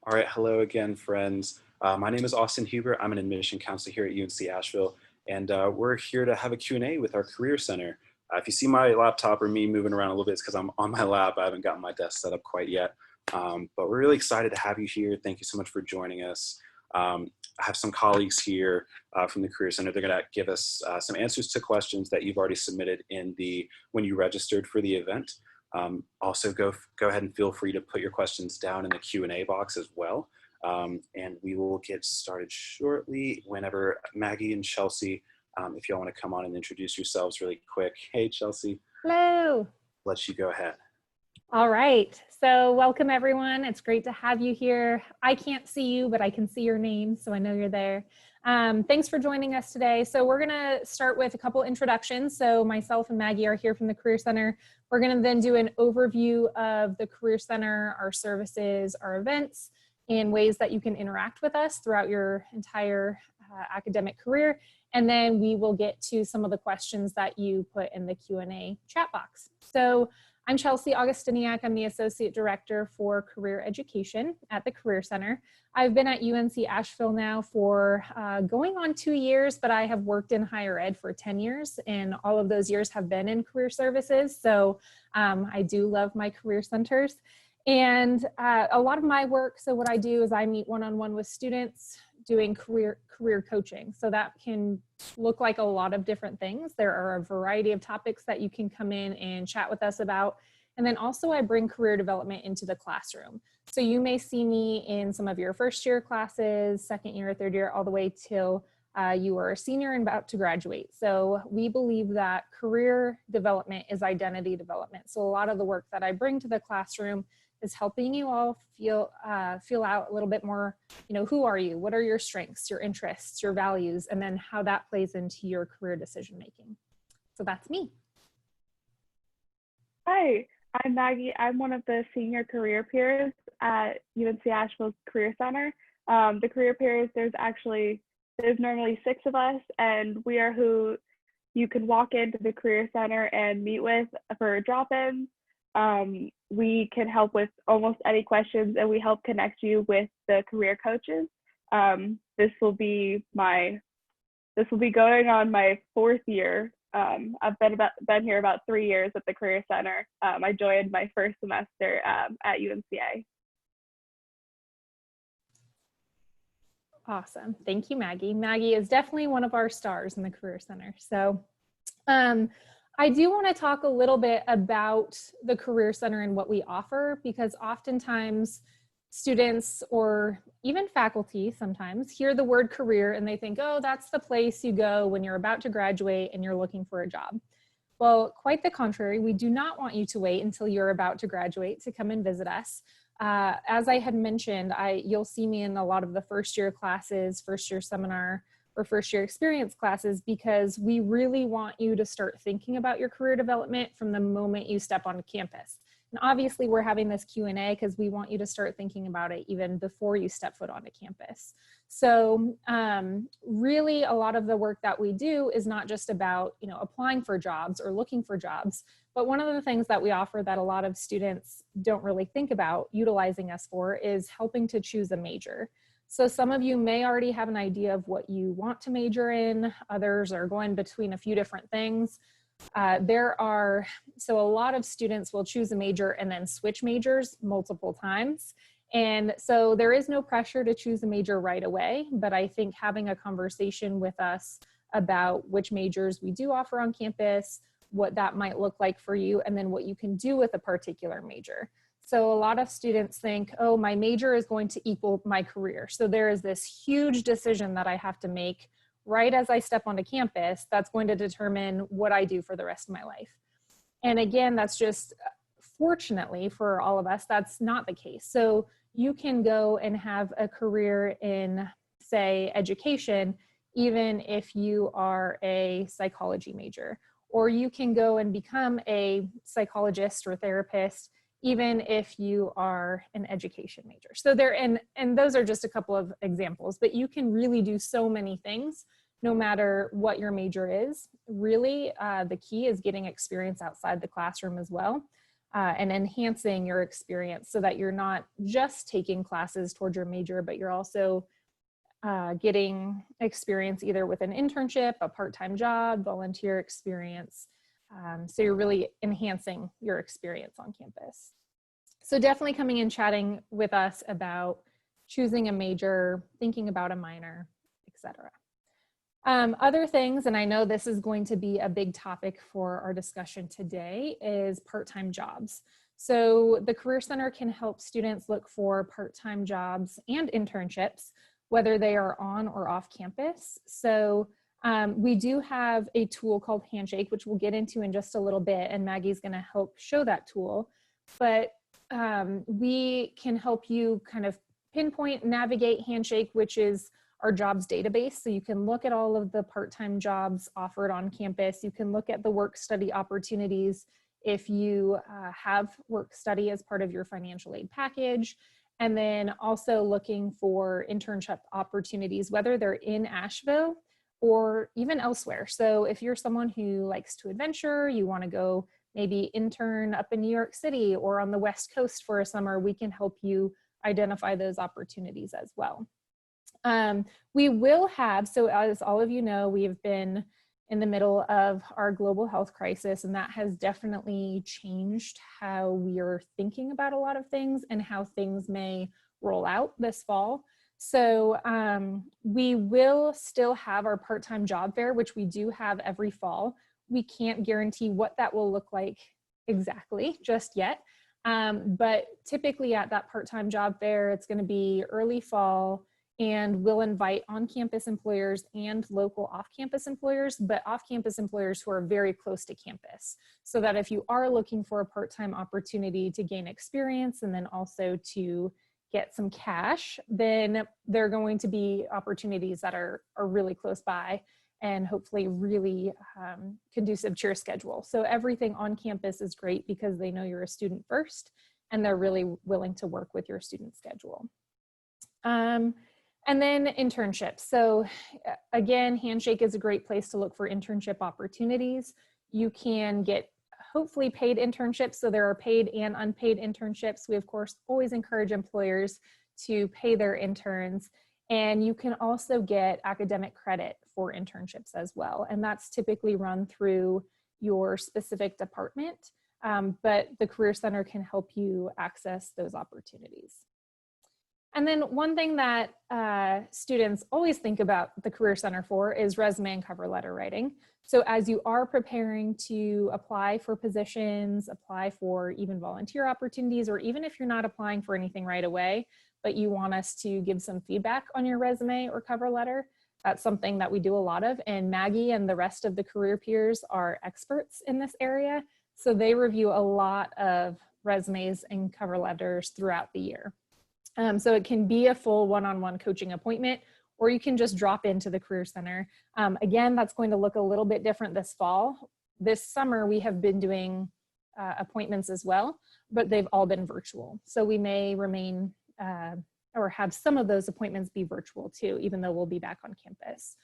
All right, hello again, friends. My name is Austin Huber. I'm an admission counselor here at UNC-Asheville, and we're here to have a Q&A with our Career Center. If you see my laptop or me moving around a little bit, it's because I'm on my lap. I haven't gotten my desk set up quite yet, but we're really excited to have you here. Thank you so much for joining us. I have some colleagues here from the Career Center. They're going to give us some answers to questions that you've already submitted when you registered for the event. Also, go ahead and feel free to put your questions down in the Q&A box as well. And we will get started shortly whenever Maggie and Chelsea, if y'all want to come on and introduce yourselves really quick. Hey, Chelsea. Hello. Let you go ahead. All right. So welcome, everyone. It's great to have you here. I can't see you, but I can see your name, so I know you're there. Thanks for joining us today. So we're going to start with a couple introductions. So myself and Maggie are here from the Career Center. We're going to then do an overview of the Career Center, our services, our events, and ways that you can interact with us throughout your entire academic career. And then we will get to some of the questions that you put in the Q&A chat box. So I'm Chelsea Augustiniak. I'm the Associate Director for Career Education at the Career Center. I've been at UNC-Asheville now for going on 2 years, but I have worked in higher ed for 10 years, and all of those years have been in career services. So I do love my career centers. And a lot of my work, so what I do is I meet one-on-one with students doing career coaching. So that can look like a lot of different things. There are a variety of topics that you can come in and chat with us about. And then also I bring career development into the classroom. So you may see me in some of your first year classes, second year, third year, all the way till you are a senior and about to graduate. So we believe that career development is identity development. So a lot of the work that I bring to the classroom is helping you all feel out a little bit more, who are you? What are your strengths, your interests, your values, and then how that plays into your career decision-making. So that's me. Hi, I'm Maggie. I'm one of the senior career peers at UNC Asheville's Career Center. The career peers, there's normally 6 of us, and we are who you can walk into the Career Center and meet with for drop-ins. We can help with almost any questions, and we help connect you with the career coaches. This will be going on my 4th year. I've been here about 3 years at the Career Center. I joined my first semester at UNCA. Awesome. Thank you, Maggie. Maggie is definitely one of our stars in the Career Center. So I do want to talk a little bit about the Career Center and what we offer, because oftentimes students or even faculty sometimes hear the word career and they think, oh, that's the place you go when you're about to graduate and you're looking for a job. Well, quite the contrary. We do not want you to wait until you're about to graduate to come and visit us. As I had mentioned, you'll see me in a lot of the first year classes, first year seminar, or first year experience classes, because we really want you to start thinking about your career development from the moment you step on campus. And obviously we're having this Q&A because we want you to start thinking about it even before you step foot onto campus. So really a lot of the work that we do is not just about, applying for jobs or looking for jobs, but one of the things that we offer that a lot of students don't really think about utilizing us for is helping to choose a major. So some of you may already have an idea of what you want to major in. Others are going between a few different things. So a lot of students will choose a major and then switch majors multiple times. And so there is no pressure to choose a major right away, but I think having a conversation with us about which majors we do offer on campus, what that might look like for you, and then what you can do with a particular major. So a lot of students think, oh, my major is going to equal my career. So there is this huge decision that I have to make right as I step onto campus that's going to determine what I do for the rest of my life. And again, that's just, fortunately for all of us, that's not the case. So you can go and have a career in, say, education, even if you are a psychology major, or you can go and become a psychologist or therapist even if you are an education major. So and those are just a couple of examples, but you can really do so many things no matter what your major is. Really, the key is getting experience outside the classroom as well. and enhancing your experience so that you're not just taking classes towards your major, but you're also getting experience either with an internship, a part-time job, volunteer experience. So you're really enhancing your experience on campus. So definitely coming and chatting with us about choosing a major, thinking about a minor, etc. Other things, and I know this is going to be a big topic for our discussion today, is part-time jobs. So the Career Center can help students look for part-time jobs and internships, whether they are on or off campus. So we do have a tool called Handshake, which we'll get into in just a little bit, and Maggie's gonna help show that tool. But we can help you kind of pinpoint, navigate Handshake, which is our jobs database. So you can look at all of the part-time jobs offered on campus. You can look at the work-study opportunities if you have work-study as part of your financial aid package. And then also looking for internship opportunities, whether they're in Asheville or even elsewhere. So if you're someone who likes to adventure, you want to go maybe intern up in New York City or on the West Coast for a summer, we can help you identify those opportunities as well. We will have, so as all of you know, we have been in the middle of our global health crisis, and that has definitely changed how we are thinking about a lot of things and how things may roll out this fall. So we will still have our part-time job fair, which we do have every fall. We can't guarantee what that will look like exactly just yet. But typically at that part-time job fair, it's going to be early fall, and we'll invite on-campus employers and local off-campus employers, but off-campus employers who are very close to campus, so that if you are looking for a part-time opportunity to gain experience and then also to get some cash, then there are going to be opportunities that are really close by and hopefully really conducive to your schedule. So everything on campus is great because they know you're a student first, and they're really willing to work with your student schedule. And then internships. So again, Handshake is a great place to look for internship opportunities. You can get hopefully paid internships. So there are paid and unpaid internships. We of course always encourage employers to pay their interns. And you can also get academic credit for internships as well. And that's typically run through your specific department, but the Career Center can help you access those opportunities. And then one thing that students always think about the Career Center for is resume and cover letter writing. So as you are preparing to apply for positions, apply for even volunteer opportunities, or even if you're not applying for anything right away, but you want us to give some feedback on your resume or cover letter, that's something that we do a lot of. And Maggie and the rest of the career peers are experts in this area. So they review a lot of resumes and cover letters throughout the year. So it can be a full one-on-one coaching appointment, or you can just drop into the Career Center. Again, that's going to look a little bit different this fall. This summer, we have been doing appointments as well, but they've all been virtual. So we may remain or have some of those appointments be virtual too, even though we'll be back on campus.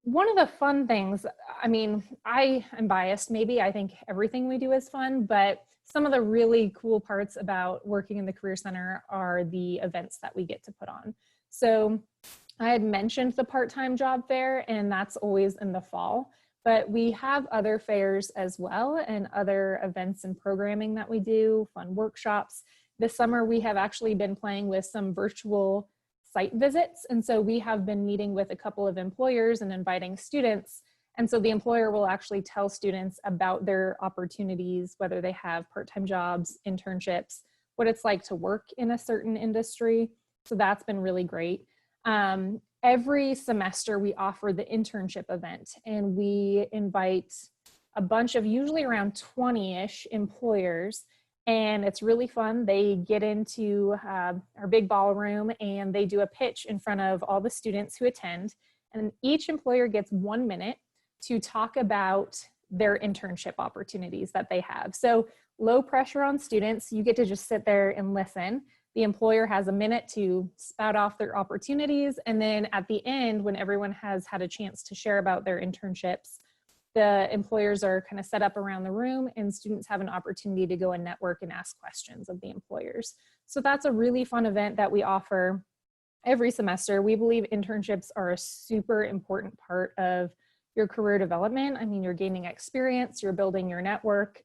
One of the fun things, I mean, I am biased maybe, I think everything we do is fun, but some of the really cool parts about working in the Career Center are the events that we get to put on. So I had mentioned the part-time job fair, and that's always in the fall, but we have other fairs as well and other events and programming that we do, fun workshops. This summer, we have actually been playing with some virtual site visits. And so we have been meeting with a couple of employers and inviting students. And so the employer will actually tell students about their opportunities, whether they have part-time jobs, internships, what it's like to work in a certain industry. So that's been really great. Every semester we offer the internship event, and we invite a bunch of, usually around 20-ish employers, and it's really fun. They get into our big ballroom and they do a pitch in front of all the students who attend, and each employer gets 1 minute to talk about their internship opportunities that they have. So low pressure on students, you get to just sit there and listen. The employer has a minute to spout off their opportunities, and then at the end, when everyone has had a chance to share about their internships, the employers are kind of set up around the room, and students have an opportunity to go and network and ask questions of the employers. So that's a really fun event that we offer every semester. We believe internships are a super important part of your career development. I mean, you're gaining experience, you're building your network.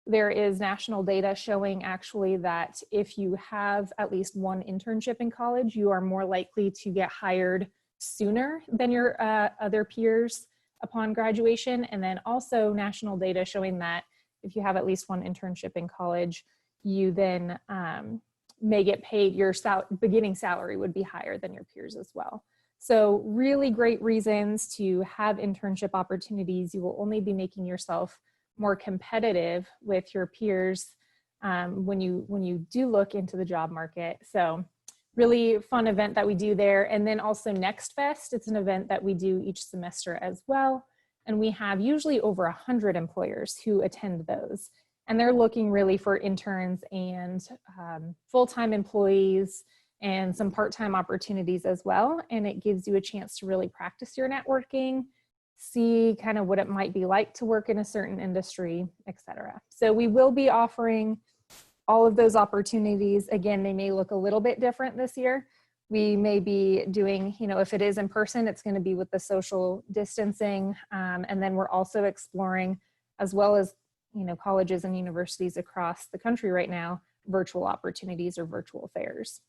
There is national data showing actually that if you have at least one internship in college, you are more likely to get hired sooner than your other peers upon graduation. And then also national data showing that if you have at least one internship in college, you then may get paid, your beginning salary would be higher than your peers as well. So really great reasons to have internship opportunities. You will only be making yourself more competitive with your peers when you do look into the job market. So really fun event that we do there. And then also Next Fest, it's an event that we do each semester as well. And we have usually over 100 employers who attend those. And they're looking really for interns and full-time employees and some part-time opportunities as well. And it gives you a chance to really practice your networking, see kind of what it might be like to work in a certain industry, etc. So we will be offering all of those opportunities. Again, they may look a little bit different this year. We may be doing, if it is in person, it's going to be with the social distancing. And then we're also exploring, as well as colleges and universities across the country right now, virtual opportunities or virtual fairs.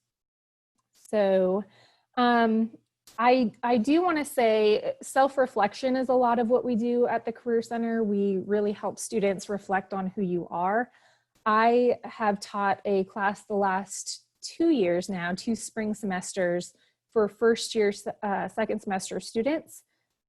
So I do want to say self-reflection is a lot of what we do at the Career Center. We really help students reflect on who you are. I have taught a class the last 2 years now, 2 spring semesters for first year, second semester students.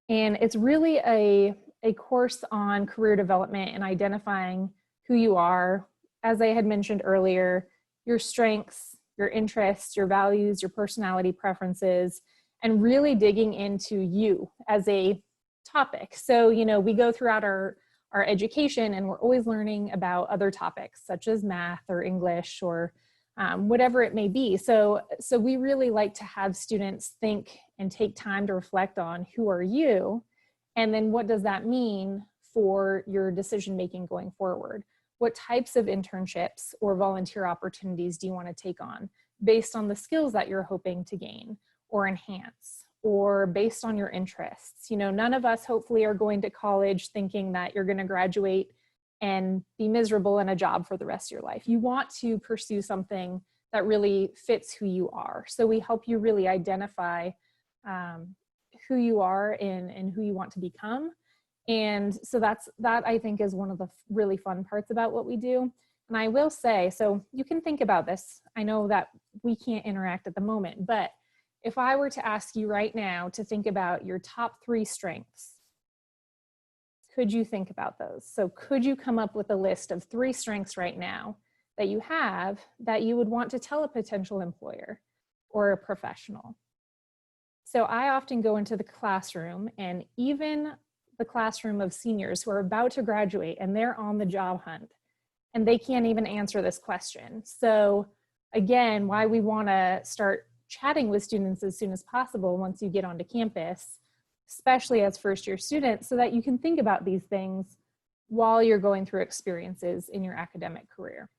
And it's really a course on career development and identifying who you are. As I had mentioned earlier, your strengths, your interests, your values, your personality preferences, and really digging into you as a topic. So, we go throughout our education and we're always learning about other topics such as math or English or whatever it may be. So we really like to have students think and take time to reflect on who are you, and then what does that mean for your decision making going forward? What types of internships or volunteer opportunities do you want to take on based on the skills that you're hoping to gain or enhance, or based on your interests? None of us hopefully are going to college thinking that you're going to graduate and be miserable in a job for the rest of your life. You want to pursue something that really fits who you are. So we help you really identify who you are and who you want to become. And so that I think is one of the really fun parts about what we do. And I will say, so you can think about this. I know that we can't interact at the moment, but if I were to ask you right now to think about your top 3 strengths, could you think about those? So could you come up with a list of 3 strengths right now that you have that you would want to tell a potential employer or a professional? So I often go into the classroom, and even the classroom of seniors who are about to graduate and they're on the job hunt and they can't even answer this question. So again, why we want to start chatting with students as soon as possible once you get onto campus, especially as first year students, so that you can think about these things while you're going through experiences in your academic career.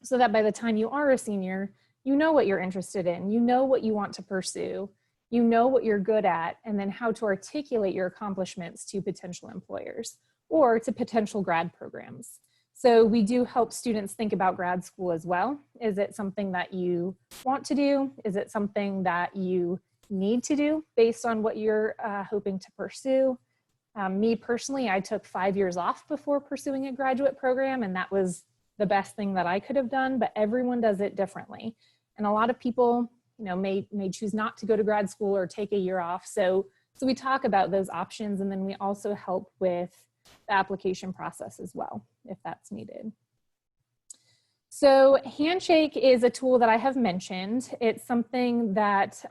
So that by the time you are a senior, you know what you're interested in, you know what you want to pursue, you know what you're good at, and then how to articulate your accomplishments to potential employers or to potential grad programs. So we do help students think about grad school as well. Is it something that you want to do? Is it something that you need to do based on what you're hoping to pursue? Me personally, I took 5 years off before pursuing a graduate program, and that was the best thing that I could have done, but everyone does it differently. And a lot of people, may choose not to go to grad school or take a year off. So we talk about those options, and then we also help with the application process as well, if that's needed. So Handshake is a tool that I have mentioned. It's something that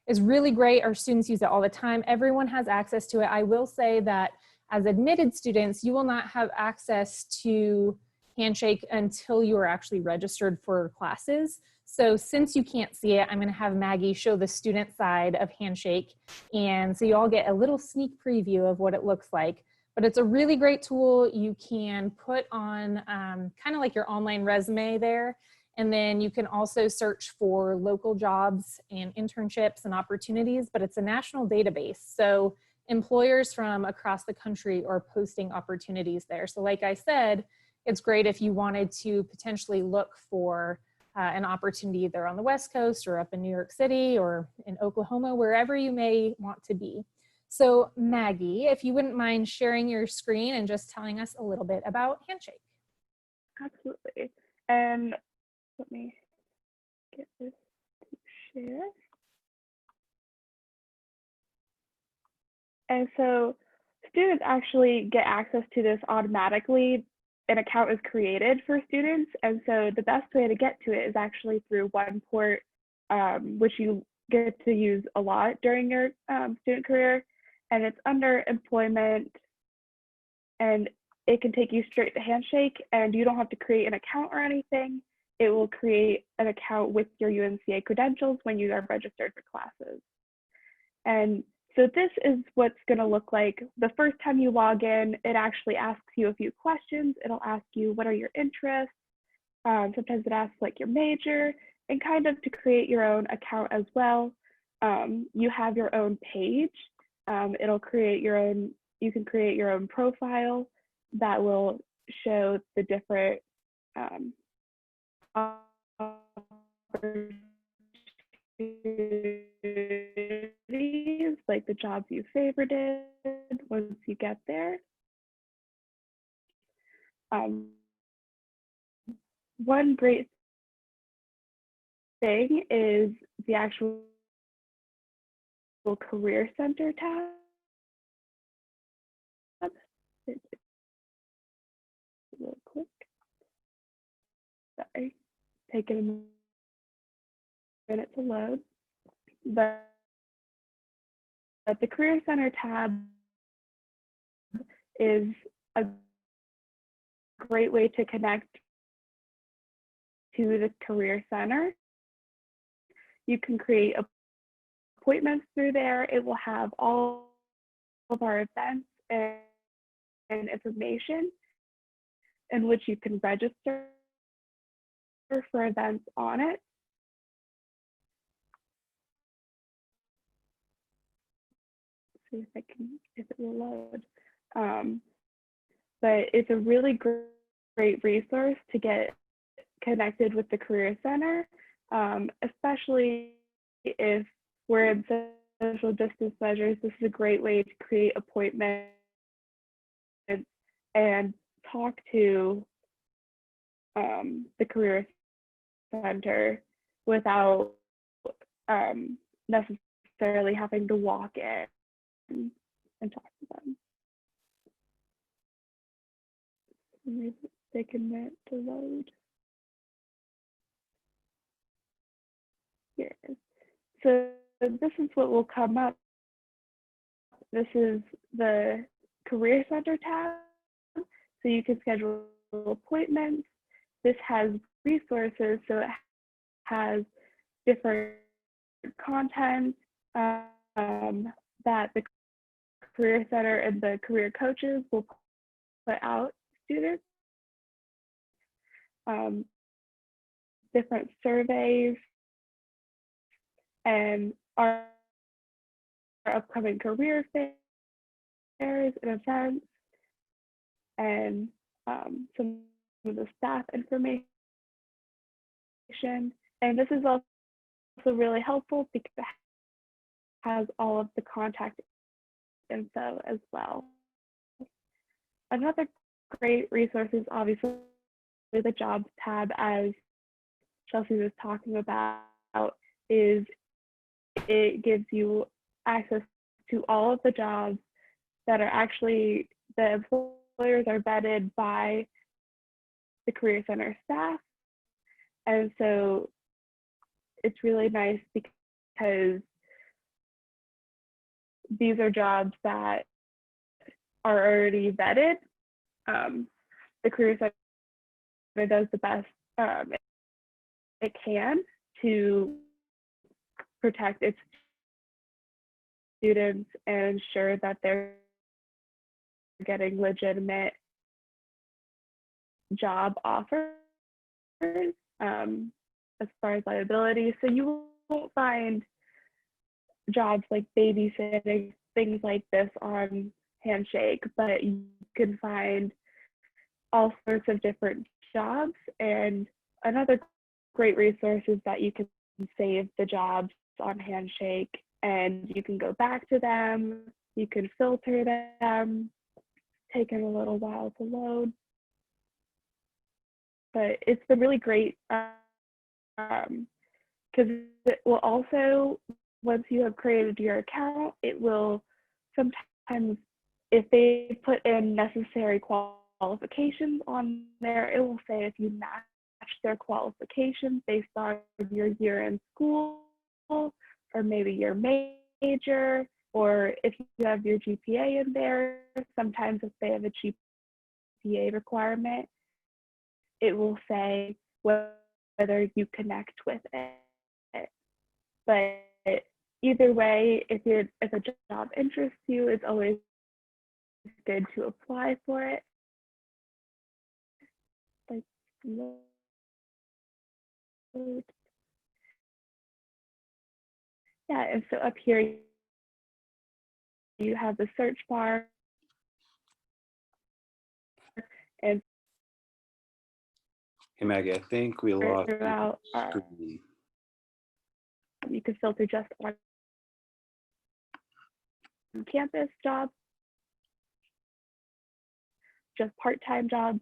is really great. Our students use it all the time. Everyone has access to it. I will say that as admitted students, you will not have access to Handshake until you are actually registered for classes. So since you can't see it, I'm going to have Maggie show the student side of Handshake. And so you all get a little sneak preview of what it looks like. but it's a really great tool. You can put on kind of like your online resume there, and then you can also search for local jobs and internships and opportunities, but it's a national database. So employers from across the country are posting opportunities there. So like I said, it's great if you wanted to potentially look for an opportunity either on the West Coast or up in New York City or in Oklahoma, wherever you may want to be. So Maggie, if you wouldn't mind sharing your screen and just telling us a little bit about Handshake. Absolutely. And let me get this to share. And so students actually get access to this automatically. An account is created for students. And so the best way to get to it is actually through one port, which you get to use a lot during your student career. And it's under employment, and it can take you straight to Handshake, and you don't have to create an account or anything. It will create an account with your UNCA credentials when you are registered for classes. And so this is what's going to look like. The first time you log in, it actually asks you a few questions. It'll ask you, what are your interests? Sometimes it asks like your major, and kind of to create your own account as well. You have your own page. It'll create your own, you can create your own profile that will show the different opportunities, like the jobs you favorited once you get there. One great thing is the actual Career Center tab. Real quick. Sorry, taking a minute to load. But the Career Center tab is a great way to connect to the Career Center. You can create appointments through there. It will have all of our events and information in which you can register for events on it. See if if it will load. But it's a really great resource to get connected with the Career Center, especially if we're in social distance measures. This is a great way to create appointments and talk to the Career Center without necessarily having to walk in and talk to them. Maybe they can wait to load. Here it is. So this is what will come up. This is the Career Center tab. So you can schedule appointments. This has resources, so it has different content that the Career Center and the career coaches will put out to students. Different surveys and our upcoming career fairs and events, and some of the staff information. And this is also really helpful because it has all of the contact info as well. Another great resource is obviously the jobs tab, as Chelsea was talking about, is it gives you access to all of the jobs that are actually, the employers are vetted by the Career Center staff. And so it's really nice because these are jobs that are already vetted. The Career Center does the best it can to protect its students and ensure that their getting legitimate job offers as far as liability. So you won't find jobs like babysitting, things like this on Handshake, but you can find all sorts of different jobs. And another great resource is that you can save the jobs on Handshake and you can go back to them, you can filter them, taking a little while to load. But it's been really great because it will also, once you have created your account, it will sometimes, if they put in necessary qualifications on there, it will say if you match their qualifications based on your year in school, or maybe your major, or if you have your GPA in there. Sometimes if they have a GPA requirement, it will say whether you connect with it. But either way, if a job interests you, it's always good to apply for it. Like, yeah, and so up here you have the search bar, and Hey Maggie, I think we lost throughout, screen. you can filter just on campus jobs, just part-time jobs,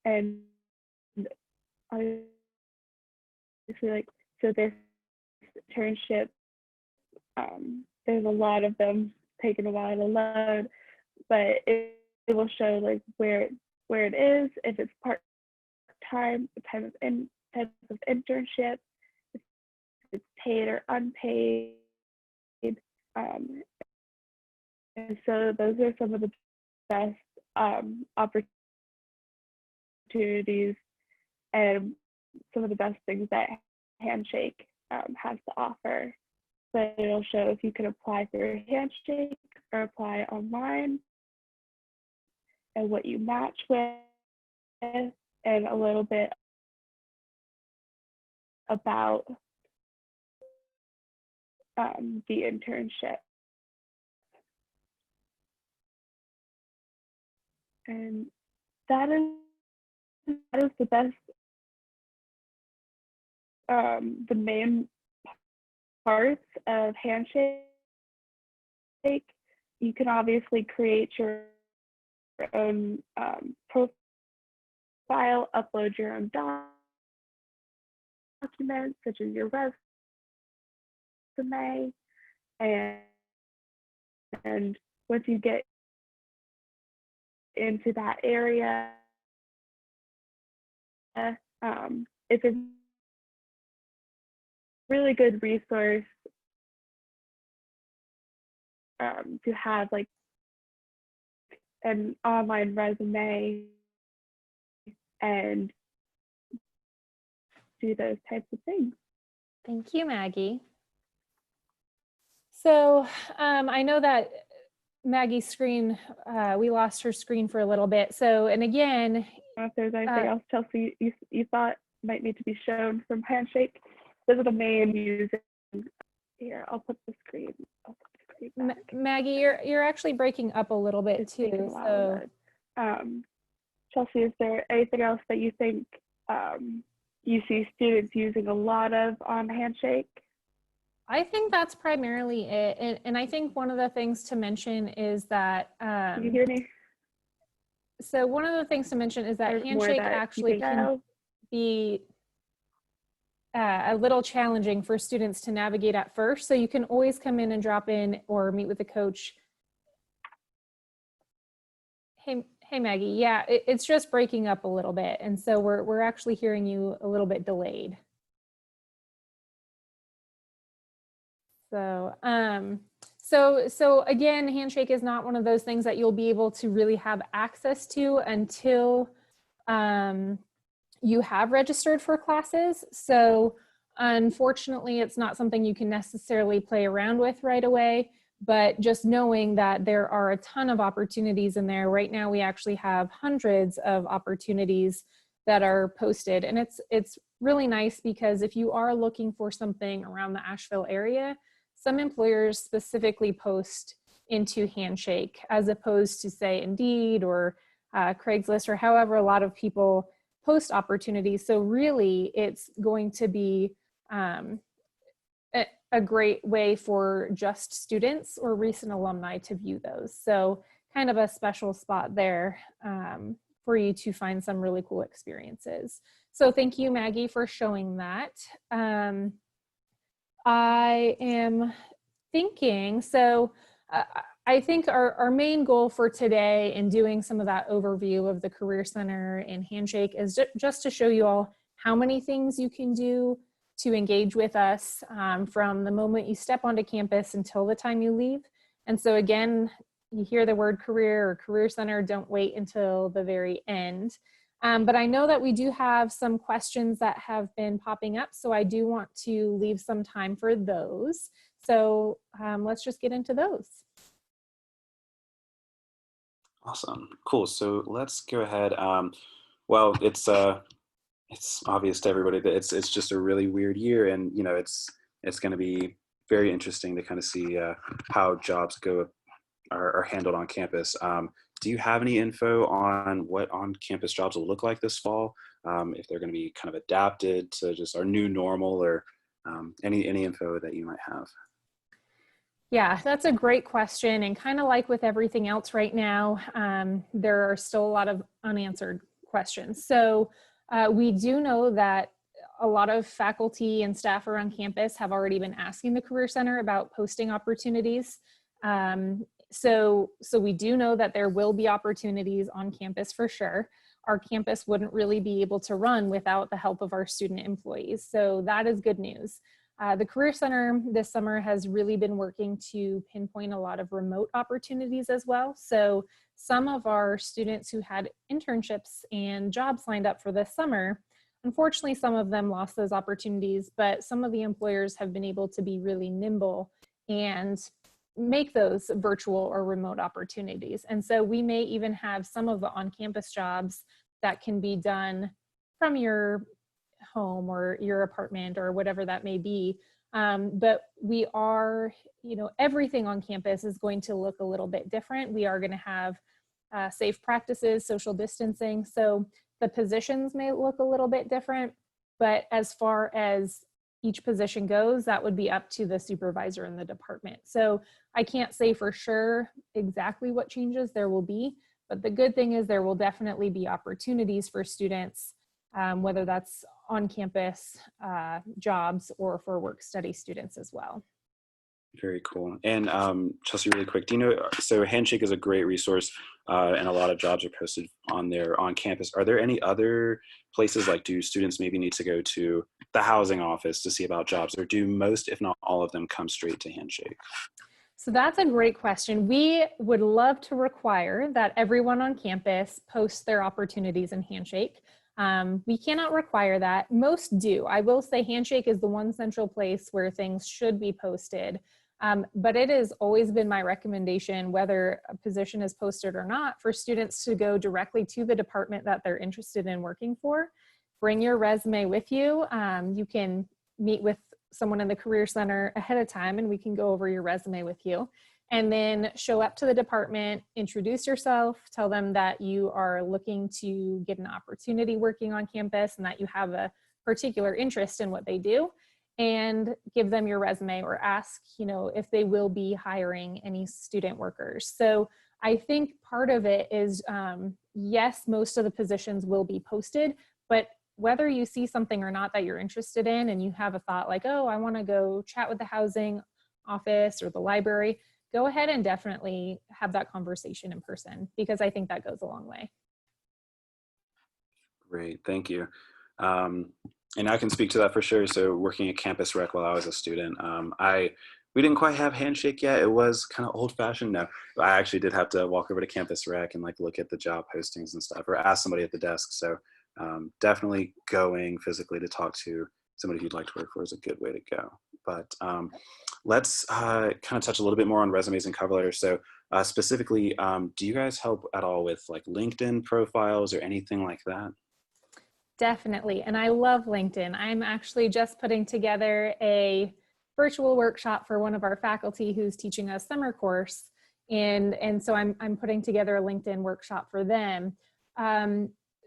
and obviously, like, so this internship, there's a lot of them taking a while to load, but it will show like where it is, if it's part-time, the type of internship, if it's paid or unpaid. And so those are some of the best opportunities and some of the best things that Handshake has to offer. But it'll show if you can apply through Handshake or apply online, and what you match with, and a little bit about the internship. And that is the best, the main parts of Handshake. You can obviously create your own profile, upload your own documents, such as your resume, and once you get into that area, it's a really good resource to have like an online resume and do those types of things. Thank you, Maggie. So I know that Maggie's screen, we lost her screen for a little bit. So, and again, I don't know if there's anything else, Chelsea, you thought might need to be shown from Handshake. Those are the main using. Here, I'll put the screen back. Maggie, you're actually breaking up a little bit too. So, Chelsea, is there anything else that you think you see students using a lot of on Handshake? I think that's primarily it. And I think one of the things to mention is that, Can you hear me? So one of the things to mention is that Handshake actually can be a little challenging for students to navigate at first. So you can always come in and drop in or meet with a coach. Hey Maggie, yeah, it's just breaking up a little bit. And so we're actually hearing you a little bit delayed. So, so again, Handshake is not one of those things that you'll be able to really have access to until you have registered for classes. So unfortunately, it's not something you can necessarily play around with right away, but just knowing that there are a ton of opportunities in there. Right now, we actually have hundreds of opportunities that are posted. And it's really nice because if you are looking for something around the Asheville area, some employers specifically post into Handshake as opposed to say Indeed or Craigslist or however a lot of people post opportunities. So really it's going to be a great way for just students or recent alumni to view those. So kind of a special spot there for you to find some really cool experiences. So thank you, Maggie, for showing that. I am thinking, so I think our main goal for today in doing some of that overview of the Career Center and Handshake is just to show you all how many things you can do to engage with us from the moment you step onto campus until the time you leave. And so again, you hear the word career or Career Center, don't wait until the very end. But I know that we do have some questions that have been popping up, so I do want to leave some time for those. So let's just get into those. Awesome, cool. So let's go ahead. Well, it's obvious to everybody that it's just a really weird year, and you know it's going to be very interesting to kind of see how jobs are handled on campus. Do you have any info on what on-campus jobs will look like this fall? If they're going to be kind of adapted to just our new normal, or any info that you might have? Yeah, that's a great question. And kind of like with everything else right now, there are still a lot of unanswered questions. So we do know that a lot of faculty and staff around campus have already been asking the Career Center about posting opportunities. So we do know that there will be opportunities on campus for sure. Our campus wouldn't really be able to run without the help of our student employees. So that is good news. The Career Center this summer has really been working to pinpoint a lot of remote opportunities as well. So some of our students who had internships and jobs lined up for this summer, unfortunately, some of them lost those opportunities, but some of the employers have been able to be really nimble and make those virtual or remote opportunities. And so we may even have some of the on-campus jobs that can be done from your home or your apartment or whatever that may be. But we are, everything on campus is going to look a little bit different. We are going to have safe practices, social distancing. So the positions may look a little bit different, but as far as each position goes, that would be up to the supervisor in the department. So I can't say for sure exactly what changes there will be, but the good thing is there will definitely be opportunities for students, whether that's on campus jobs or for work study students as well. Very cool. And Chelsea, really quick, do you know, so Handshake is a great resource and a lot of jobs are posted on there on campus. Are there any other places, like do students maybe need to go to the housing office to see about jobs, or do most, if not all of them, come straight to Handshake? So that's a great question. We would love to require that everyone on campus posts their opportunities in Handshake. We cannot require that. Most do. I will say Handshake is the one central place where things should be posted. But it has always been my recommendation, whether a position is posted or not, for students to go directly to the department that they're interested in working for. Bring your resume with you. You can meet with someone in the Career Center ahead of time and we can go over your resume with you. And then show up to the department, introduce yourself, tell them that you are looking to get an opportunity working on campus and that you have a particular interest in what they do, and give them your resume or ask, if they will be hiring any student workers. So I think part of it is, yes, most of the positions will be posted, but whether you see something or not that you're interested in and you have a thought like, oh, I want to go chat with the housing office or the library, go ahead and definitely have that conversation in person, because I think that goes a long way. Great, thank you. And I can speak to that for sure. So working at Campus Rec while I was a student, we didn't quite have Handshake yet. It was kind of old fashioned. No, I actually did have to walk over to Campus Rec and look at the job postings and stuff, or ask somebody at the desk. So definitely going physically to talk to somebody you'd like to work for is a good way to go. But let's kind of touch a little bit more on resumes and cover letters. So specifically, do you guys help at all with like LinkedIn profiles or anything like that? Definitely. And I love LinkedIn. I'm actually just putting together a virtual workshop for one of our faculty who's teaching a summer course. And so I'm putting together a LinkedIn workshop for them.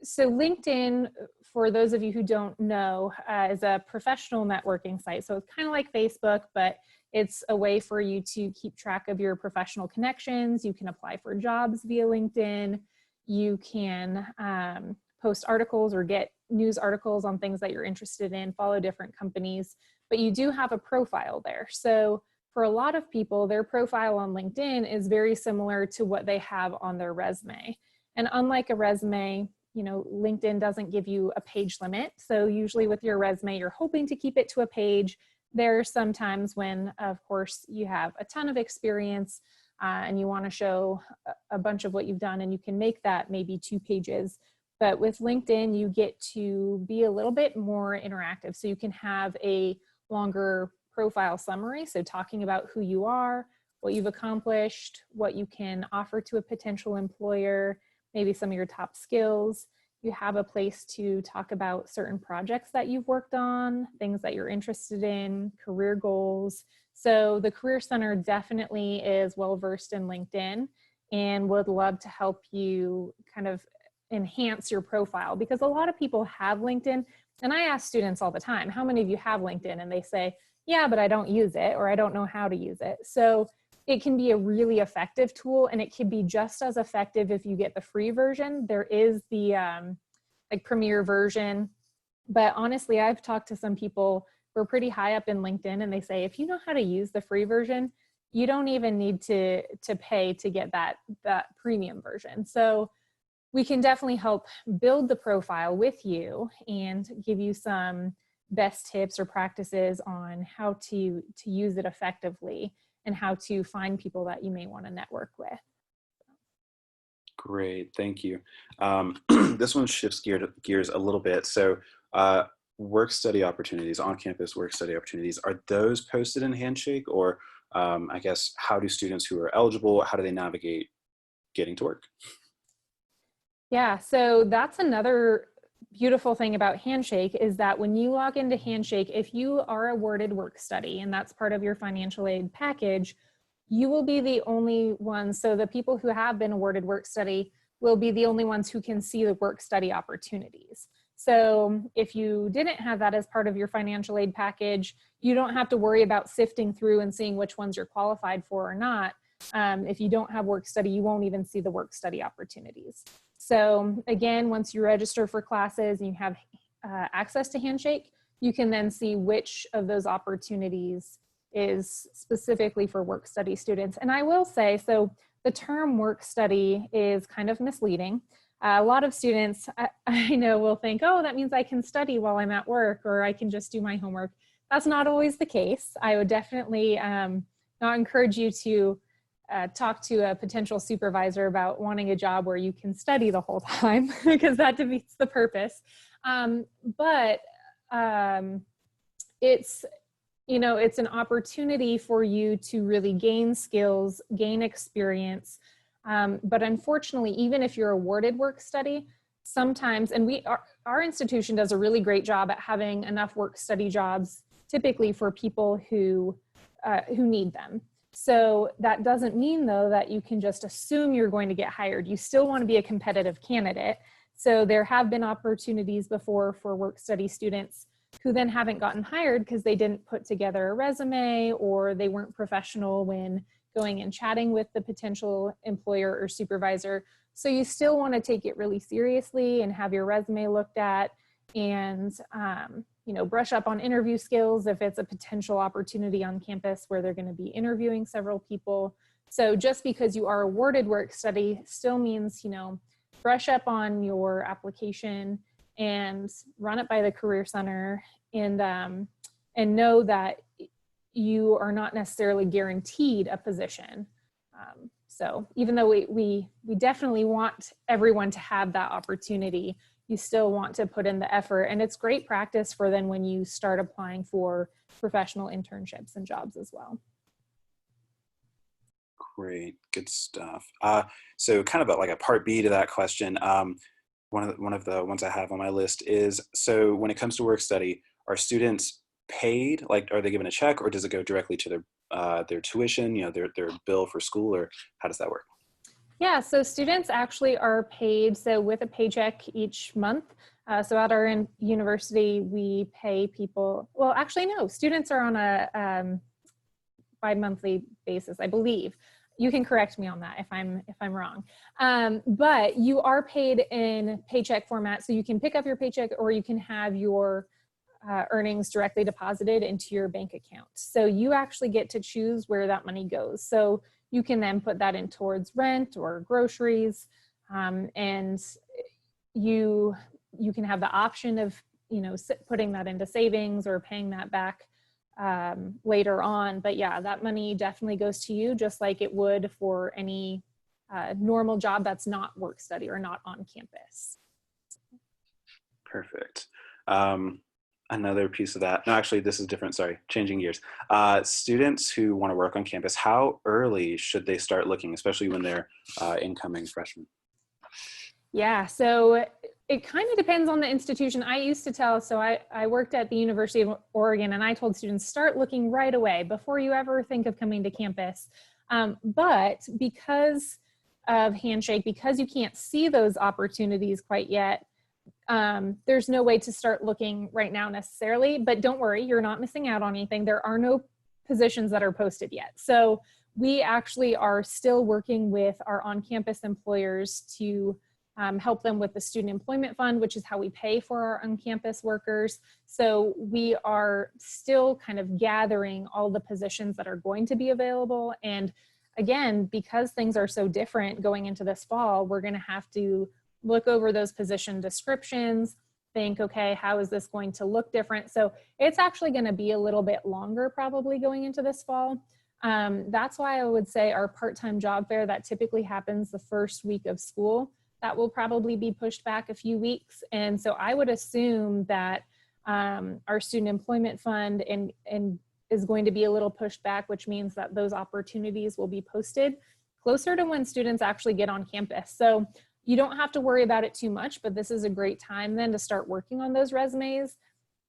So LinkedIn, for those of you who don't know, is a professional networking site. So it's kind of like Facebook, but it's a way for you to keep track of your professional connections. You can apply for jobs via LinkedIn. You can post articles or get news articles on things that you're interested in, follow different companies, but you do have a profile there. So for a lot of people, their profile on LinkedIn is very similar to what they have on their resume. And unlike a resume, you know, LinkedIn doesn't give you a page limit. So usually with your resume, you're hoping to keep it to a page. There are some times when, of course, you have a ton of experience and you want to show a bunch of what you've done, and you can make that maybe 2 pages. But with LinkedIn, you get to be a little bit more interactive. So you can have a longer profile summary. So talking about who you are, what you've accomplished, what you can offer to a potential employer, maybe some of your top skills. You have a place to talk about certain projects that you've worked on, things that you're interested in, career goals. So the Career Center definitely is well-versed in LinkedIn and would love to help you kind of enhance your profile, because a lot of people have LinkedIn. And I ask students all the time, how many of you have LinkedIn? And they say, yeah, but I don't use it, or I don't know how to use it. So it can be a really effective tool, and it can be just as effective if you get the free version. There is the like premier version, but honestly, I've talked to some people who are pretty high up in LinkedIn, and they say, if you know how to use the free version, you don't even need to pay to get that premium version. So we can definitely help build the profile with you and give you some best tips or practices on how to use it effectively and how to find people that you may want to network with. Great, thank you. This one shifts gears a little bit. So work study opportunities, on-campus work study opportunities, are those posted in Handshake, or I guess, how do students who are eligible, how do they navigate getting to work? Yeah, so that's another beautiful thing about Handshake, is that when you log into Handshake, if you are awarded work study and that's part of your financial aid package, you will be the only ones. So the people who have been awarded work study will be the only ones who can see the work study opportunities. So if you didn't have that as part of your financial aid package, you don't have to worry about sifting through and seeing which ones you're qualified for or not. If you don't have work study, you won't even see the work study opportunities. So again, once you register for classes and you have access to Handshake, you can then see which of those opportunities is specifically for work study students. And I will say, so the term work study is kind of misleading. A lot of students I know will think, oh, that means I can study while I'm at work, or I can just do my homework. That's not always the case. I would definitely not encourage you to talk to a potential supervisor about wanting a job where you can study the whole time, because that defeats the purpose. But it's, you know, it's an opportunity for you to really gain skills, gain experience. But unfortunately, even if you're awarded work study, sometimes, and our institution does a really great job at having enough work study jobs, typically for people who need them. So that doesn't mean, though, that you can just assume you're going to get hired. You still want to be a competitive candidate. So there have been opportunities before for work study students who then haven't gotten hired because they didn't put together a resume, or they weren't professional when going and chatting with the potential employer or supervisor. So you still want to take it really seriously and have your resume looked at, and you know, brush up on interview skills if it's a potential opportunity on campus where they're going to be interviewing several people. So just because you are awarded work study still means, you know, brush up on your application and run it by the Career Center, and know that you are not necessarily guaranteed a position. So even though we definitely want everyone to have that opportunity, you still want to put in the effort. And it's great practice for then when you start applying for professional internships and jobs as well. Great, good stuff. So kind of like a part B to that question. One of the ones I have on my list is, so when it comes to work study, are students paid? Like, are they given a check, or does it go directly to their tuition, their bill for school, or how does that work? Yeah, so students actually are paid, so with a paycheck each month. So at our university, we pay people, well, actually, no, students are on a bi-monthly basis, I believe. You can correct me on that if I'm wrong. But you are paid in paycheck format, so you can pick up your paycheck or you can have your earnings directly deposited into your bank account. So you actually get to choose where that money goes. So you can then put that in towards rent or groceries, and you can have the option of putting that into savings or paying that back later on. But yeah, that money definitely goes to you, just like it would for any normal job that's not work study or not on campus. Perfect. Another piece of that, no, actually this is different, sorry, changing gears. Students who want to work on campus, how early should they start looking, especially when they're incoming freshmen? Yeah, so it kind of depends on the institution. I used to tell, so I worked at the University of Oregon, and I told students, start looking right away before you ever think of coming to campus. But because of Handshake, because you can't see those opportunities quite yet, there's no way to start looking right now necessarily, but don't worry, you're not missing out on anything. There are no positions that are posted yet. So we actually are still working with our on-campus employers to help them with the Student Employment Fund, which is how we pay for our on-campus workers. So we are still kind of gathering all the positions that are going to be available. And again, because things are so different going into this fall, we're going to have to look over those position descriptions, think, okay, how is this going to look different? So it's actually going to be a little bit longer probably going into this fall. That's why I would say our part-time job fair that typically happens the first week of school, that will probably be pushed back a few weeks. And so I would assume that our Student Employment Fund and is going to be a little pushed back, which means that those opportunities will be posted closer to when students actually get on campus. So you don't have to worry about it too much, but this is a great time then to start working on those resumes,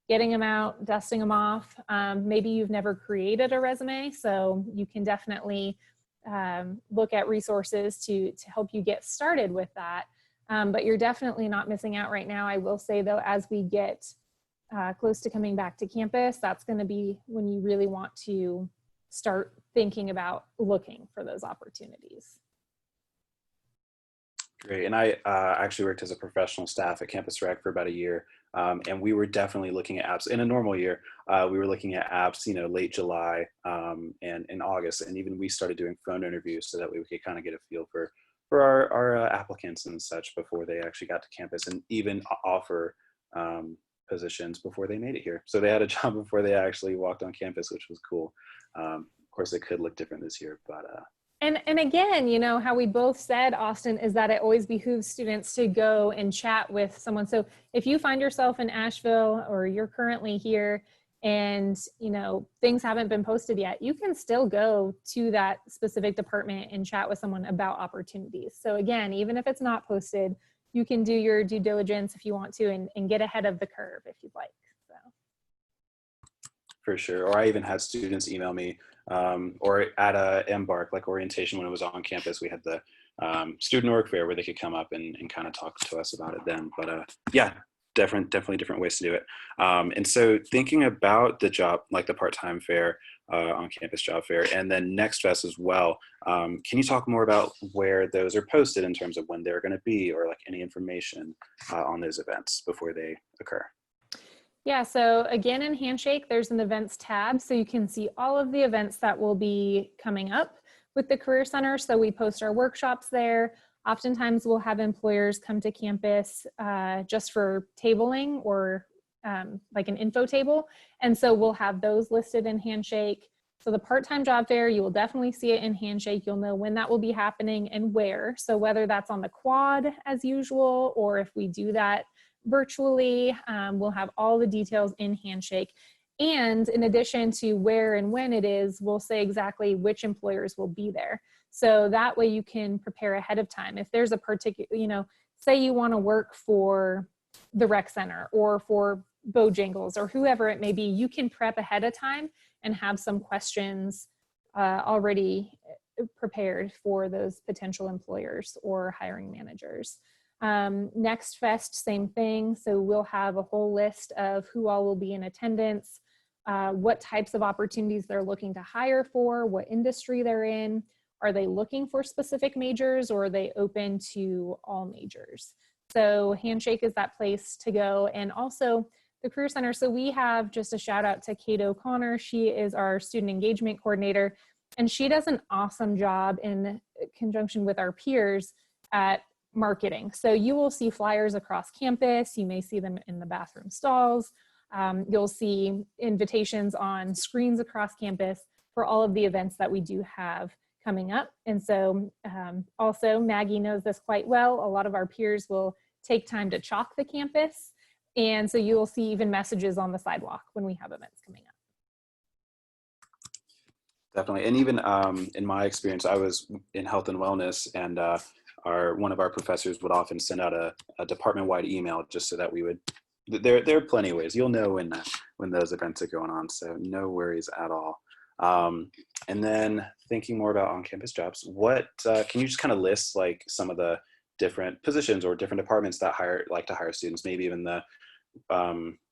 getting them out, dusting them off. Maybe you've never created a resume, so you can definitely look at resources to help you get started with that. But you're definitely not missing out right now. I will say though, as we get close to coming back to campus, that's going to be when you really want to start thinking about looking for those opportunities. Great. And I actually worked as a professional staff at Campus Rec for about a year. And we were definitely looking at apps in a normal year. We were looking at apps, late July and in August. And even we started doing phone interviews so that we could kind of get a feel for our applicants and such before they actually got to campus, and even offer positions before they made it here. So they had a job before they actually walked on campus, which was cool. Of course, it could look different this year, but And again, how we both said, Austin, is that it always behooves students to go and chat with someone. So if you find yourself in Asheville or you're currently here and, things haven't been posted yet, you can still go to that specific department and chat with someone about opportunities. So again, even if it's not posted, you can do your due diligence if you want to and get ahead of the curve if you'd like. So. For sure. Or I even had students email me or at a Embark, like orientation when it was on campus, we had the student org fair where they could come up and kind of talk to us about it then. But yeah, definitely different ways to do it. And so thinking about the job, like the part-time fair, on campus job fair, and then Next Fest as well, can you talk more about where those are posted in terms of when they're going to be, or like any information on those events before they occur? Yeah, so again, in Handshake, there's an events tab, so you can see all of the events that will be coming up with the Career Center. So we post our workshops there. Oftentimes we'll have employers come to campus just for tabling or like an info table. And so we'll have those listed in Handshake. So the part-time job fair, you will definitely see it in Handshake. You'll know when that will be happening and where. So whether that's on the quad as usual, or if we do that virtually. We'll have all the details in Handshake. And in addition to where and when it is, we'll say exactly which employers will be there. So that way you can prepare ahead of time. If there's a particular, say you want to work for the rec center or for Bojangles or whoever it may be, you can prep ahead of time and have some questions already prepared for those potential employers or hiring managers. Next Fest, same thing. So we'll have a whole list of who all will be in attendance, what types of opportunities they're looking to hire for, what industry they're in. Are they looking for specific majors or are they open to all majors? So Handshake is that place to go. And also the Career Center. So we have just a shout out to Kate O'Connor. She is our student engagement coordinator, and she does an awesome job in conjunction with our peers at marketing. So you will see flyers across campus. You may see them in the bathroom stalls. You'll see invitations on screens across campus for all of the events that we do have coming up. And so also Maggie knows this quite well. A lot of our peers will take time to chalk the campus. And so you will see even messages on the sidewalk when we have events coming up. Definitely. And even in my experience, I was in health and wellness, and one of our professors would often send out a department-wide email just so that we would, there are plenty of ways. You'll know when those events are going on, so no worries at all. And then thinking more about on-campus jobs, what can you just kind of list like some of the different positions or different departments that like to hire students, maybe even the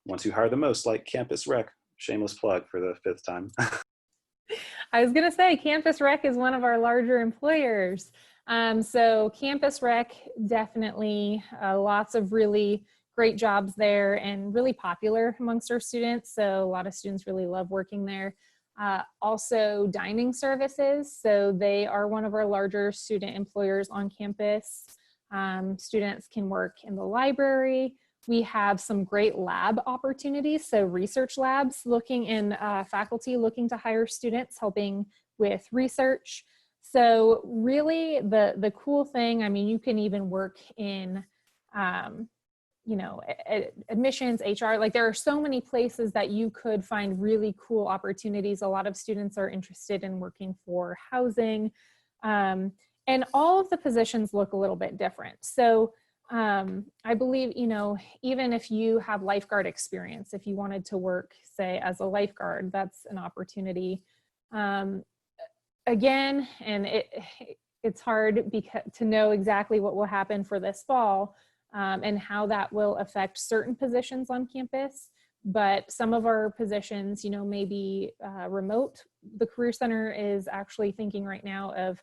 ones who hire the most, like campus rec? Shameless plug for the 5th time. I was gonna say campus rec is one of our larger employers. So campus rec, definitely lots of really great jobs there and really popular amongst our students. So a lot of students really love working there. Also dining services. So they are one of our larger student employers on campus. Students can work in the library. We have some great lab opportunities. So research labs looking in faculty looking to hire students helping with research. So really the cool thing, I mean, you can even work in, admissions, HR, like there are so many places that you could find really cool opportunities. A lot of students are interested in working for housing, and all of the positions look a little bit different. So I believe, even if you have lifeguard experience, if you wanted to work, say, as a lifeguard, that's an opportunity. Again, and it's hard to know exactly what will happen for this fall and how that will affect certain positions on campus. But some of our positions, may be remote. The Career Center is actually thinking right now of,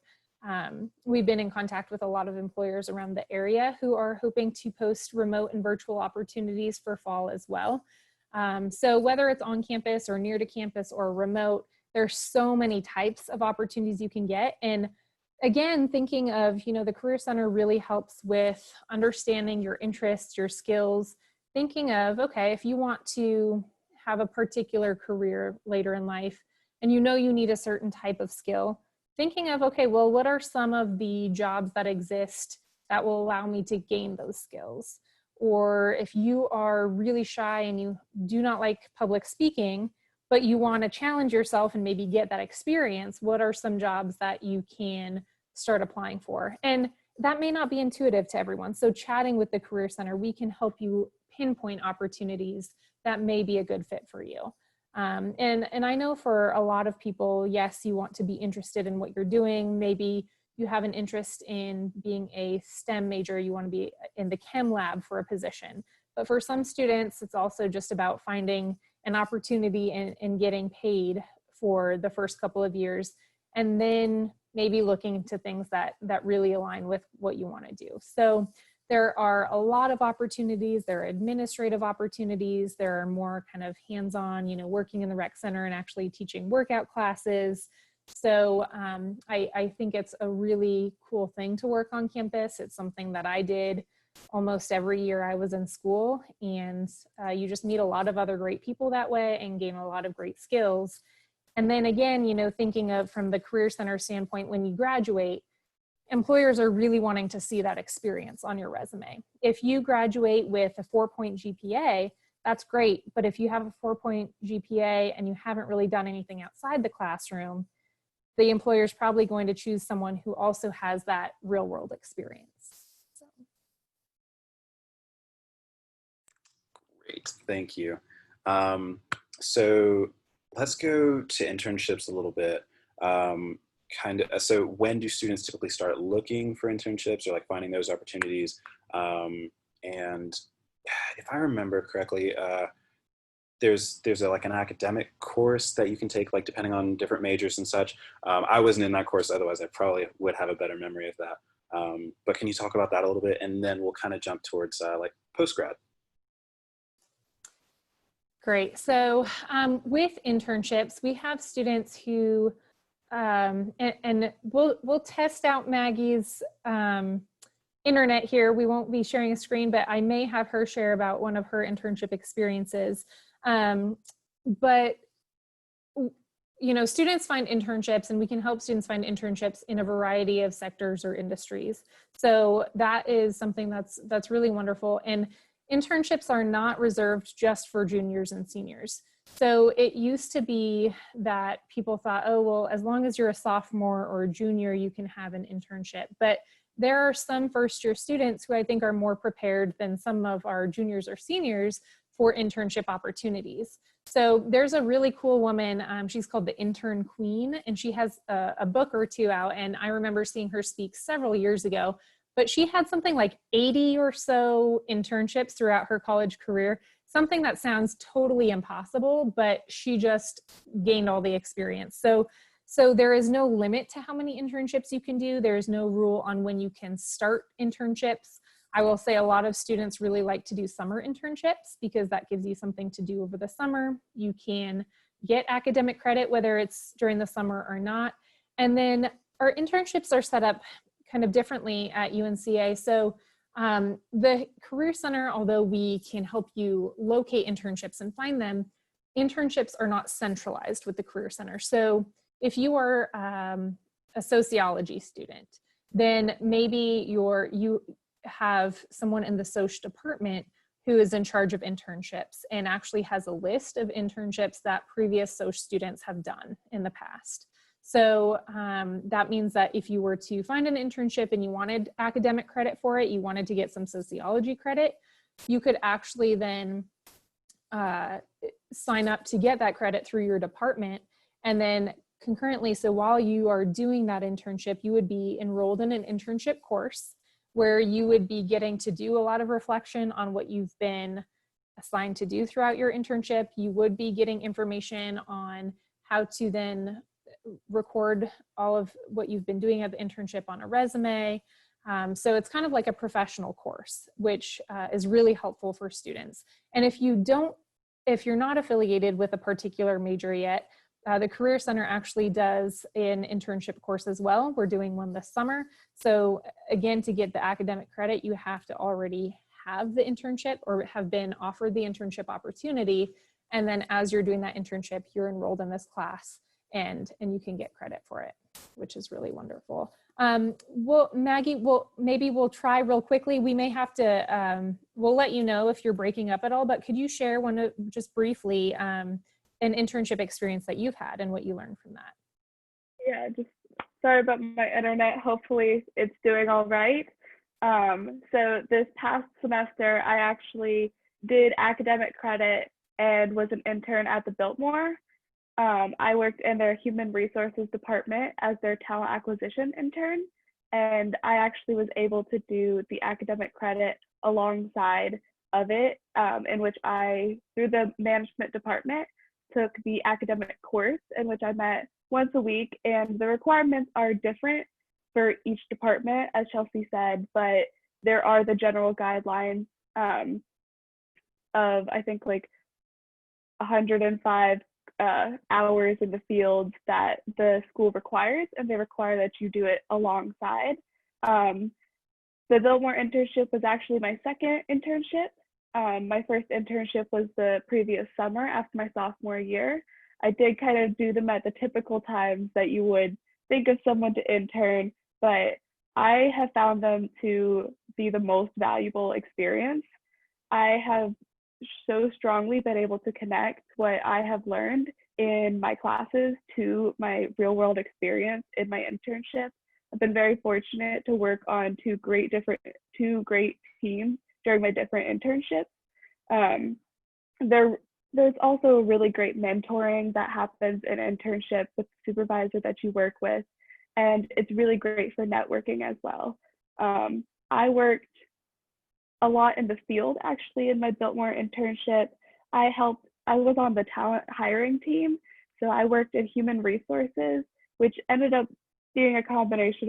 we've been in contact with a lot of employers around the area who are hoping to post remote and virtual opportunities for fall as well. So whether it's on campus or near to campus or remote, there's so many types of opportunities you can get. And again, thinking of, the Career Center really helps with understanding your interests, your skills, thinking of, okay, if you want to have a particular career later in life and you need a certain type of skill, thinking of, okay, well, what are some of the jobs that exist that will allow me to gain those skills? Or if you are really shy and you do not like public speaking, but you want to challenge yourself and maybe get that experience, what are some jobs that you can start applying for? And that may not be intuitive to everyone. So chatting with the Career Center, we can help you pinpoint opportunities that may be a good fit for you. And I know for a lot of people, yes, you want to be interested in what you're doing. Maybe you have an interest in being a STEM major, you want to be in the chem lab for a position. But for some students, it's also just about finding an opportunity and getting paid for the first couple of years, and then maybe looking into things that really align with what you want to do. So there are a lot of opportunities. There are administrative opportunities. There are more kind of hands-on, working in the rec center and actually teaching workout classes. So I think it's a really cool thing to work on campus. It's something that I did almost every year I was in school, and you just meet a lot of other great people that way and gain a lot of great skills. And then again, thinking of from the Career Center standpoint, when you graduate, employers are really wanting to see that experience on your resume. If you graduate with a 4-point GPA, that's great. But if you have a 4-point GPA and you haven't really done anything outside the classroom, the employer is probably going to choose someone who also has that real world experience. So. Great, thank you. So let's go to internships a little bit. So when do students typically start looking for internships or like finding those opportunities? And if I remember correctly, there's like an academic course that you can take, like depending on different majors and such. I wasn't in that course, otherwise I probably would have a better memory of that. But can you talk about that a little bit, and then we'll kind of jump towards like post-grad. Great. So with internships, we have students who, and we'll test out Maggie's internet here. We won't be sharing a screen, but I may have her share about one of her internship experiences. But you know, students find internships, and we can help students find internships in a variety of sectors or industries. So that is something that's really wonderful. And internships are not reserved just for juniors and seniors. So it used to be that people thought, oh, well, as long as you're a sophomore or a junior, you can have an internship. But there are some first-year students who I think are more prepared than some of our juniors or seniors for internship opportunities. So there's a really cool woman, she's called the Intern Queen, and she has a book or two out, and I remember seeing her speak several years ago, but she had something like 80 or so internships throughout her college career, something that sounds totally impossible, but she just gained all the experience. So there is no limit to how many internships you can do. There is no rule on when you can start internships. I will say a lot of students really like to do summer internships because that gives you something to do over the summer. You can get academic credit, whether it's during the summer or not. And then our internships are set up kind of differently at UNCA. So the Career Center, although we can help you locate internships and find them, internships are not centralized with the Career Center. So if you are a sociology student, then maybe you have someone in the social department who is in charge of internships and actually has a list of internships that previous social students have done in the past. So that means that if you were to find an internship and you wanted academic credit for it, you wanted to get some sociology credit, you could actually then sign up to get that credit through your department. And then concurrently, so while you are doing that internship, you would be enrolled in an internship course where you would be getting to do a lot of reflection on what you've been assigned to do throughout your internship. You would be getting information on how to then record all of what you've been doing at the internship on a resume. So it's kind of like a professional course, which is really helpful for students. And if you're not affiliated with a particular major yet, the Career Center actually does an internship course as well. We're doing one this summer. So again, to get the academic credit, you have to already have the internship or have been offered the internship opportunity. And then as you're doing that internship, you're enrolled in this class and you can get credit for it, which is really wonderful. Well, Maggie, maybe we'll try real quickly. We may have to, we'll let you know if you're breaking up at all, but could you share just briefly, an internship experience that you've had and what you learned from that? Yeah, just sorry about my internet. Hopefully it's doing all right. So this past semester, I actually did academic credit and was an intern at the Biltmore. I worked in their human resources department as their talent acquisition intern. And I actually was able to do the academic credit alongside of it, in which I, through the management department, took the academic course in which I met once a week, and the requirements are different for each department, as Chelsea said, but there are the general guidelines of, I think, like 105 hours in the field that the school requires, and they require that you do it alongside. The Biltmore internship was actually my second internship. My first internship was the previous summer after my sophomore year. I did kind of do them at the typical times that you would think of someone to intern, but I have found them to be the most valuable experience. I have so strongly been able to connect what I have learned in my classes to my real world experience in my internship. I've been very fortunate to work on two great teams during my different internships. There's also really great mentoring that happens in internships with the supervisor that you work with, and it's really great for networking as well. I worked a lot in the field actually in my Biltmore internship. I was on the talent hiring team, so I worked in human resources, which ended up being a combination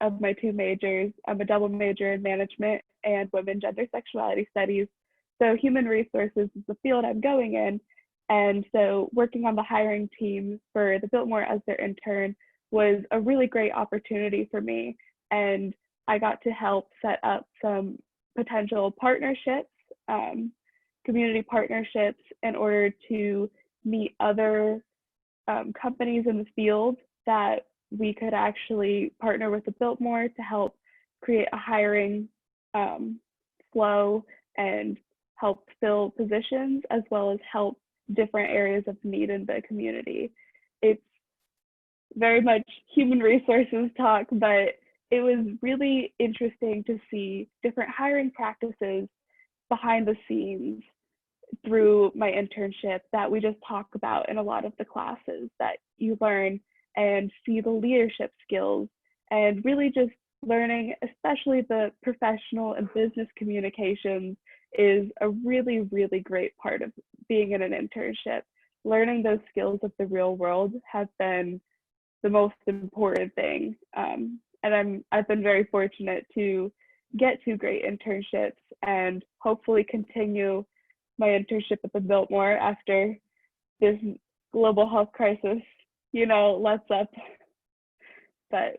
of my two majors. I'm a double major in management and women gender sexuality studies. So human resources is the field I'm going in. And so working on the hiring team for the Biltmore as their intern was a really great opportunity for me. And I got to help set up some potential partnerships, community partnerships, in order to meet other companies in the field that we could actually partner with the Biltmore to help create a hiring flow and help fill positions, as well as help different areas of need in the community. It's very much human resources talk, but it was really interesting to see different hiring practices behind the scenes through my internship that we just talk about in a lot of the classes that you learn, and see the leadership skills, and really just learning, especially the professional and business communications, is a really, really great part of being in an internship. Learning those skills of the real world has been the most important thing. And I've been very fortunate to get two great internships and hopefully continue my internship at the Biltmore after this global health crisis, lets up. But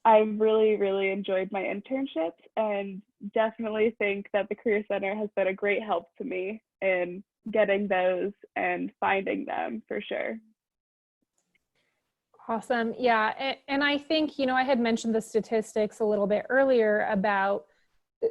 I've really, really enjoyed my internships, and definitely think that the Career Center has been a great help to me in getting those and finding them for sure. Awesome. Yeah. And I think, I had mentioned the statistics a little bit earlier about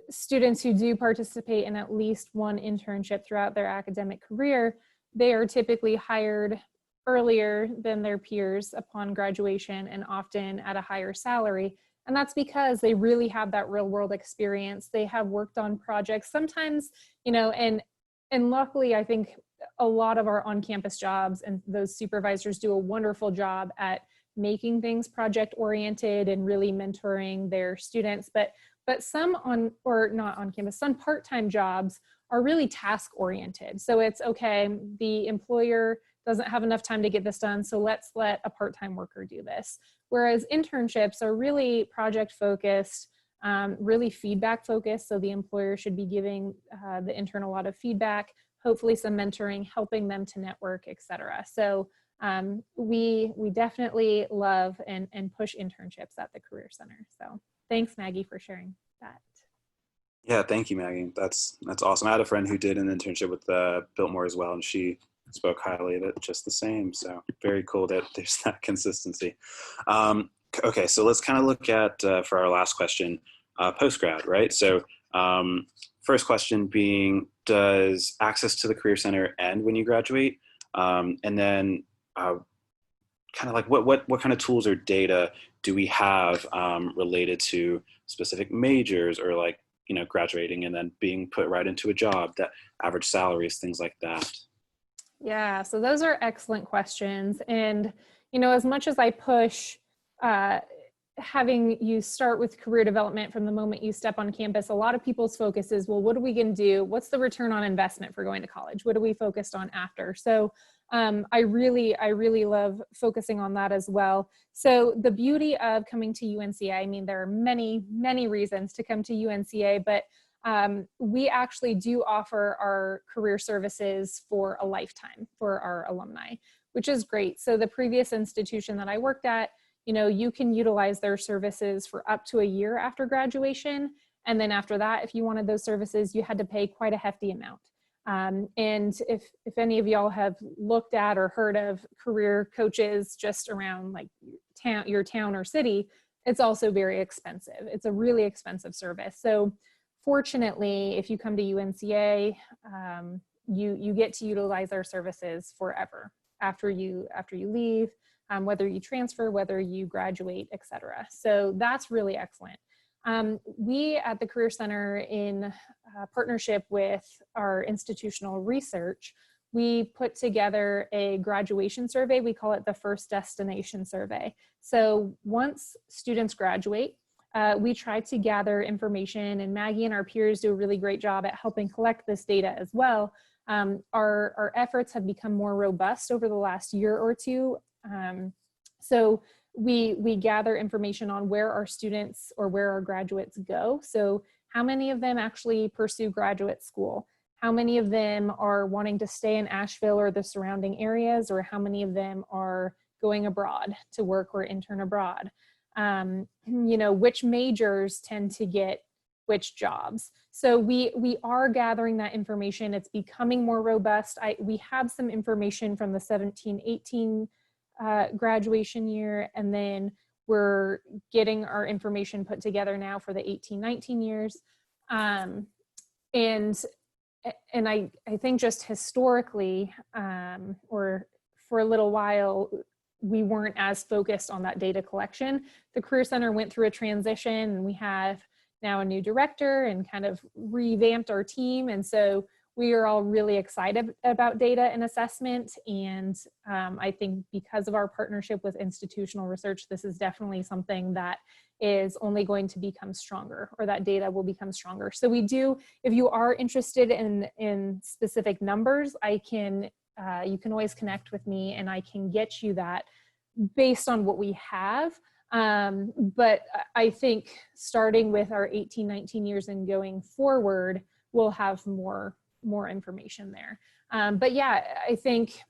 students who do participate in at least one internship throughout their academic career. They are typically hired earlier than their peers upon graduation, and often at a higher salary. And that's because they really have that real world experience. They have worked on projects sometimes, and luckily I think a lot of our on-campus jobs and those supervisors do a wonderful job at making things project oriented and really mentoring their students. But some not on campus, some part-time jobs are really task oriented. So it's okay, the employer doesn't have enough time to get this done, so let's let a part-time worker do this. Whereas internships are really project focused, really feedback focused. So the employer should be giving the intern a lot of feedback, hopefully some mentoring, helping them to network, etc. So we definitely love and push internships at the Career Center. So thanks, Maggie, for sharing that. Yeah, thank you, Maggie. That's awesome. I had a friend who did an internship with Biltmore as well, and she spoke highly of it just the same. So very cool that there's that consistency. Okay, so let's kind of look at, for our last question, post-grad, right? So first question being, does access to the Career Center end when you graduate? And then kind of like what kind of tools or data do we have related to specific majors, or like, graduating and then being put right into a job, that average salaries, things like that? Yeah, so those are excellent questions. And, as much as I push having you start with career development from the moment you step on campus, a lot of people's focus is, well, what are we going to do? What's the return on investment for going to college? What are we focused on after? So I really love focusing on that as well. So the beauty of coming to UNCA, I mean, there are many, many reasons to come to UNCA, but we actually do offer our career services for a lifetime for our alumni, which is great. So the previous institution that I worked at, you can utilize their services for up to a year after graduation. And then after that, if you wanted those services, you had to pay quite a hefty amount. And if any of y'all have looked at or heard of career coaches just around like your town or city, it's also very expensive. It's a really expensive service. So fortunately, if you come to UNCA, you get to utilize our services forever after you leave, whether you transfer, whether you graduate, etc. So that's really excellent. We at the Career Center, in partnership with our institutional research, we put together a graduation survey. We call it the First Destination Survey. So once students graduate, we try to gather information, and Maggie and our peers do a really great job at helping collect this data as well. Our efforts have become more robust over the last year or two. So we gather information on where our students or where our graduates go. So how many of them actually pursue graduate school? How many of them are wanting to stay in Asheville or the surrounding areas, or how many of them are going abroad to work or intern abroad? Which majors tend to get which jobs. So we are gathering that information. It's becoming more robust. We have some information from the 17-18 graduation year, and then we're getting our information put together now for the 18-19 years. And I think just historically, or for a little while, we weren't as focused on that data collection. The Career Center went through a transition, and we have now a new director and kind of revamped our team. And so we are all really excited about data and assessment. And I think because of our partnership with institutional research, this is definitely something that is only going to become stronger, or that data will become stronger. So we do, if you are interested in specific numbers, you can always connect with me, and I can get you that based on what we have. But I think starting with our 18-19 years and going forward, we'll have more information there. But yeah, I think,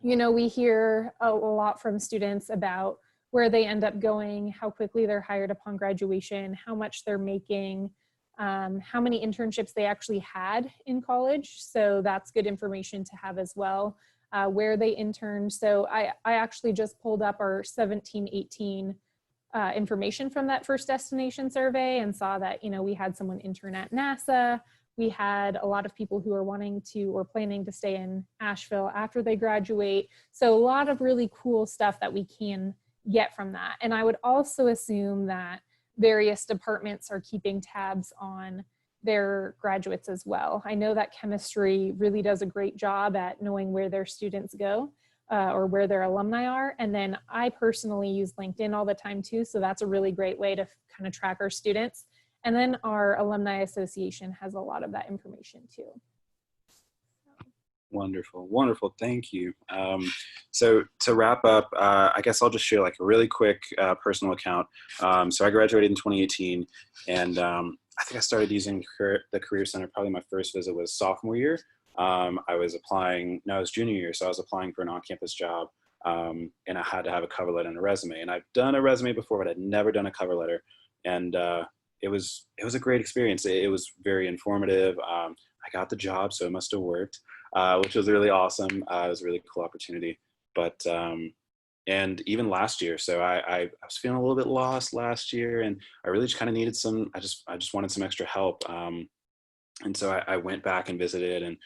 we hear a lot from students about where they end up going, how quickly they're hired upon graduation, how much they're making, how many internships they actually had in college. So that's good information to have as well, where they interned. So I actually just pulled up our 17-18 information from that First Destination Survey and saw that, we had someone intern at NASA. We had a lot of people who are wanting to or planning to stay in Asheville after they graduate. So a lot of really cool stuff that we can get from that. And I would also assume that various departments are keeping tabs on their graduates as well. I know that chemistry really does a great job at knowing where their students go, or where their alumni are. And then I personally use LinkedIn all the time too. So that's a really great way to kind of track our students. And then our Alumni Association has a lot of that information too. Wonderful, wonderful, thank you. So to wrap up, I guess I'll just share like a really quick personal account. So I graduated in 2018, and I think I started using the Career Center, probably my first visit was sophomore year. I was junior year, so I was applying for an on-campus job, and I had to have a cover letter and a resume. And I've done a resume before, but I'd never done a cover letter. And it was a great experience. It was very informative. I got the job, so it must have worked, which was really awesome. It was a really cool opportunity. But and even last year, so I was feeling a little bit lost last year, and I really just kind of needed I just wanted some extra help. And so I went back and visited, and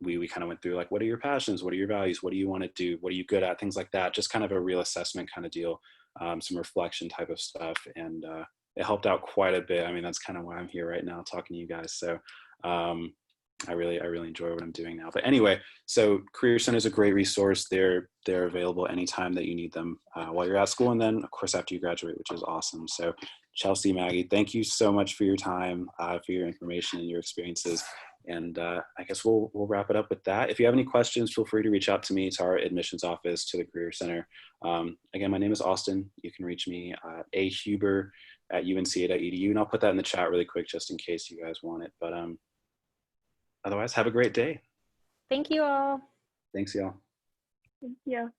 we kind of went through like, what are your passions? What are your values? What do you want to do? What are you good at? Things like that. Just kind of a real assessment kind of deal, some reflection type of stuff. And it helped out quite a bit. I mean, that's kind of why I'm here right now talking to you guys. So I really enjoy what I'm doing now. But anyway, so Career Center is a great resource. They're available anytime that you need them while you're at school, and then of course after you graduate, which is awesome. So Chelsea, Maggie, thank you so much for your time, for your information and your experiences. And I guess we'll wrap it up with that. If you have any questions, feel free to reach out to me, to our admissions office, to the Career Center. Again, my name is Austin. You can reach me ahuber@unca.edu, and I'll put that in the chat really quick just in case you guys want it. But otherwise, have a great day. Thank you all. Thanks, y'all. Thank you.